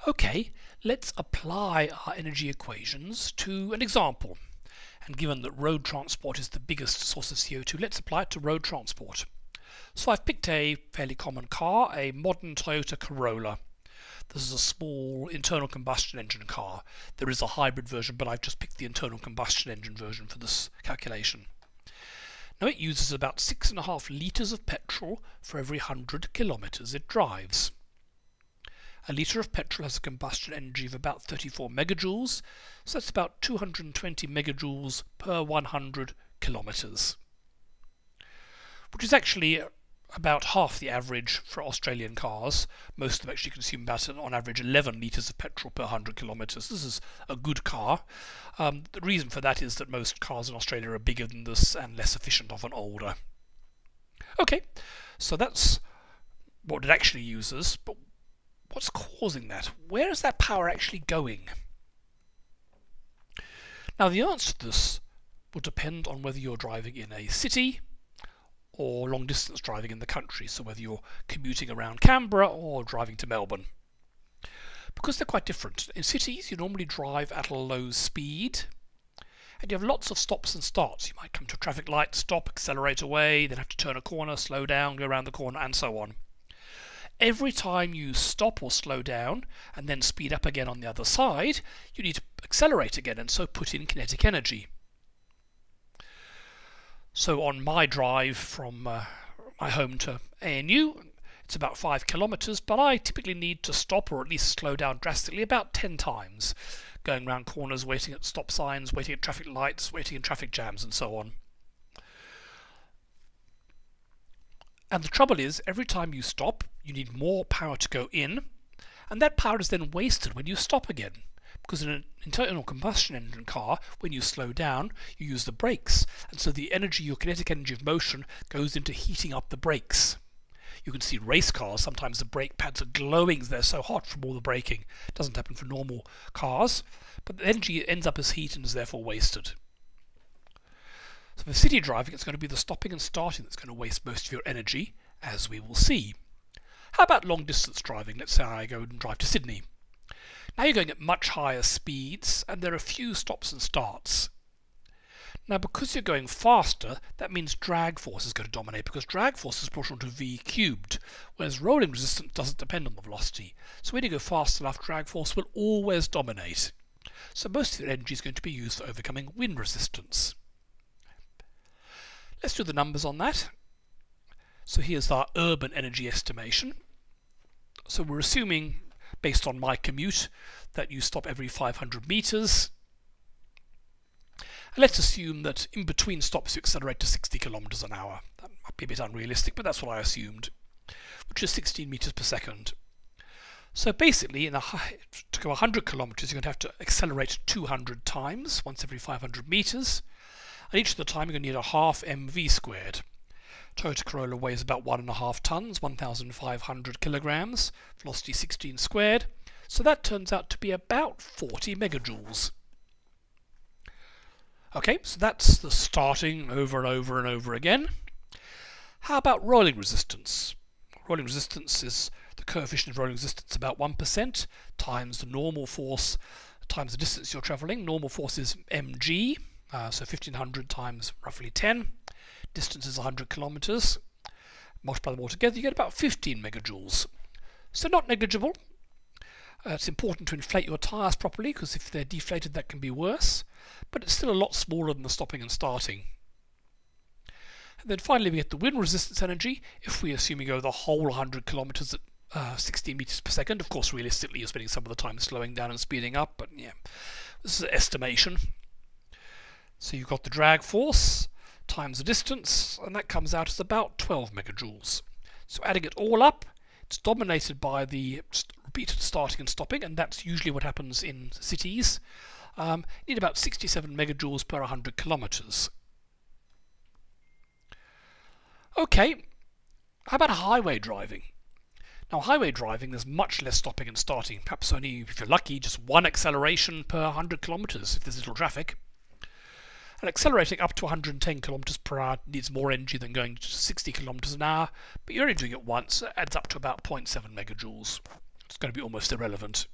Okay, let's apply our energy equations to an example. And given that road transport is the biggest source of CO2, let's apply it to road transport. So I've picked a fairly common car, a modern Toyota Corolla. This is a small internal combustion engine car. There is a hybrid version, but I've just picked the internal combustion engine version for this calculation. Now it uses about 6.5 litres of petrol for every 100 kilometres it drives. A litre of petrol has a combustion energy of about 34 megajoules, so that's about 220 megajoules per 100 kilometres, which is actually about half the average for Australian cars. Most of them actually consume about, on average, 11 litres of petrol per 100 kilometres. This is a good car. The reason for that is that most cars in Australia are bigger than this and less efficient, often older. Okay, so that's what it actually uses, but what's causing that? Where is that power actually going? Now the answer to this will depend on whether you're driving in a city or long distance driving in the country, so whether you're commuting around Canberra or driving to Melbourne. Because they're quite different. In cities you normally drive at a low speed and you have lots of stops and starts. You might come to a traffic light, stop, accelerate away, then have to turn a corner, slow down, go around the corner, and so on. Every time you stop or slow down and then speed up again on the other side, you need to accelerate again and so put in kinetic energy. So on my drive from my home to ANU, it's about 5 kilometres, but I typically need to stop or at least slow down drastically about 10 times, going around corners, waiting at stop signs, waiting at traffic lights, waiting in traffic jams and so on. And the trouble is, every time you stop, you need more power to go in, and that power is then wasted when you stop again. Because in an internal combustion engine car, when you slow down, you use the brakes, and so the energy, your kinetic energy of motion, goes into heating up the brakes. You can see race cars, sometimes the brake pads are glowing, they're so hot from all the braking. It doesn't happen for normal cars, but the energy ends up as heat and is therefore wasted. So for city driving, it's going to be the stopping and starting that's going to waste most of your energy, as we will see. How about long distance driving? Let's say I go and drive to Sydney. Now you're going at much higher speeds and there are few stops and starts. Now because you're going faster, that means drag force is going to dominate, because drag force is proportional to v cubed, whereas rolling resistance doesn't depend on the velocity. So when you go fast enough, drag force will always dominate. So most of your energy is going to be used for overcoming wind resistance. Let's do the numbers on that. So here's our urban energy estimation. So we're assuming, based on my commute, that you stop every 500 meters. And let's assume that in between stops you accelerate to 60 kilometers an hour. That might be a bit unrealistic, but that's what I assumed, which is 16 meters per second. So basically, to go 100 kilometers, you're going to have to accelerate 200 times, once every 500 meters. And each of the time you're going to need a half mv squared. Toyota Corolla weighs about 1.5 tons, 1,500 kilograms, velocity 16 squared, so that turns out to be about 40 megajoules. Okay, so that's the starting over and over and over again. How about rolling resistance? Rolling resistance is the coefficient of rolling resistance about 1% times the normal force times the distance you're travelling. Normal force is mg, so 1,500 times roughly 10. Distance is 100 kilometers. Multiply them all together, you get about 15 megajoules. So not negligible. It's important to inflate your tyres properly, because if they're deflated that can be worse, but it's still a lot smaller than the stopping and starting. And then finally we get the wind resistance energy. If we assume you go the whole 100 kilometers at 16 meters per second, of course realistically you're spending some of the time slowing down and speeding up, but yeah, this is an estimation. So you've got the drag force times the distance, and that comes out as about 12 megajoules. So adding it all up, it's dominated by the repeated starting and stopping, and that's usually what happens in cities. You need about 67 megajoules per 100 kilometers. Okay, how about highway driving? Now highway driving, there's much less stopping and starting, perhaps only, if you're lucky, just one acceleration per 100 kilometers if there's little traffic. And accelerating up to 110 kilometers per hour needs more energy than going to 60 kilometers an hour, but you're only doing it once. It adds up to about 0.7 megajoules. It's going to be almost irrelevant.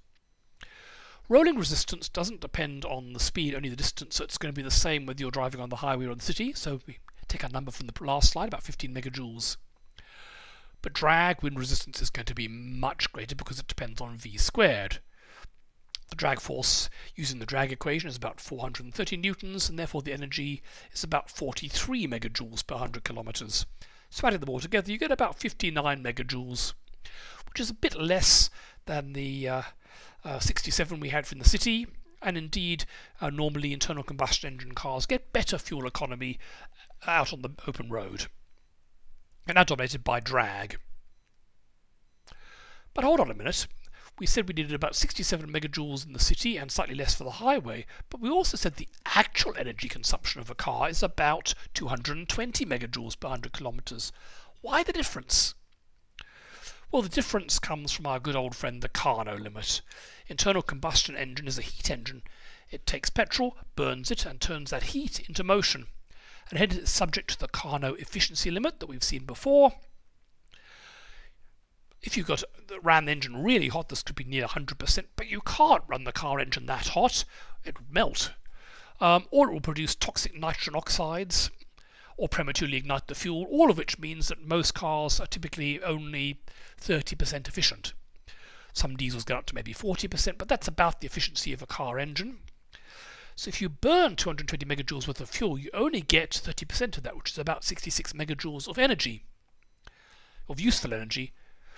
Rolling resistance doesn't depend on the speed, only the distance, so it's going to be the same whether you're driving on the highway or in the city. So we take our number from the last slide, about 15 megajoules. But drag, wind resistance is going to be much greater because it depends on v squared. The drag force using the drag equation is about 430 newtons, and therefore the energy is about 43 megajoules per 100 kilometers. So adding them all together, you get about 59 megajoules, which is a bit less than the 67 we had from the city, and indeed normally internal combustion engine cars get better fuel economy out on the open road, and are dominated by drag. But hold on a minute. We said we needed about 67 megajoules in the city and slightly less for the highway, but we also said the actual energy consumption of a car is about 220 megajoules per 100 kilometers. Why the difference? Well, the difference comes from our good old friend the Carnot limit. Internal combustion engine is a heat engine. It takes petrol, burns it, and turns that heat into motion. And hence it's subject to the Carnot efficiency limit that we've seen before. If you ran the engine really hot, this could be near 100%, but you can't run the car engine that hot. It would melt. Or it will produce toxic nitrogen oxides, or prematurely ignite the fuel, all of which means that most cars are typically only 30% efficient. Some diesels get up to maybe 40%, but that's about the efficiency of a car engine. So if you burn 220 megajoules worth of fuel, you only get 30% of that, which is about 66 megajoules of energy, of useful energy,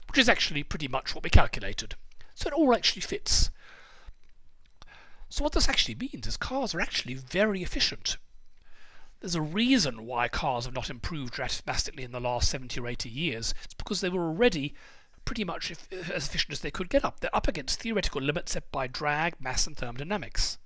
which is actually pretty much what we calculated. So it all actually fits. So what this actually means is cars are actually very efficient. There's a reason why cars have not improved drastically in the last 70 or 80 years. It's because they were already pretty much as efficient as they could get up. They're up against theoretical limits set by drag, mass, and thermodynamics.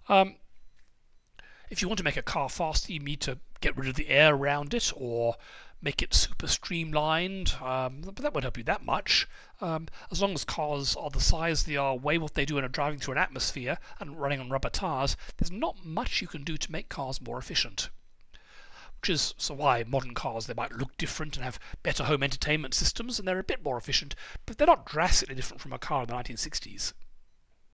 If you want to make a car faster, you need to get rid of the air around it or make it super streamlined, but that won't help you that much. As long as cars are the size they are, weigh what they do and are driving through an atmosphere and running on rubber tires, there's not much you can do to make cars more efficient. Which is why modern cars, they might look different and have better home entertainment systems, and they're a bit more efficient, but they're not drastically different from a car in the 1960s.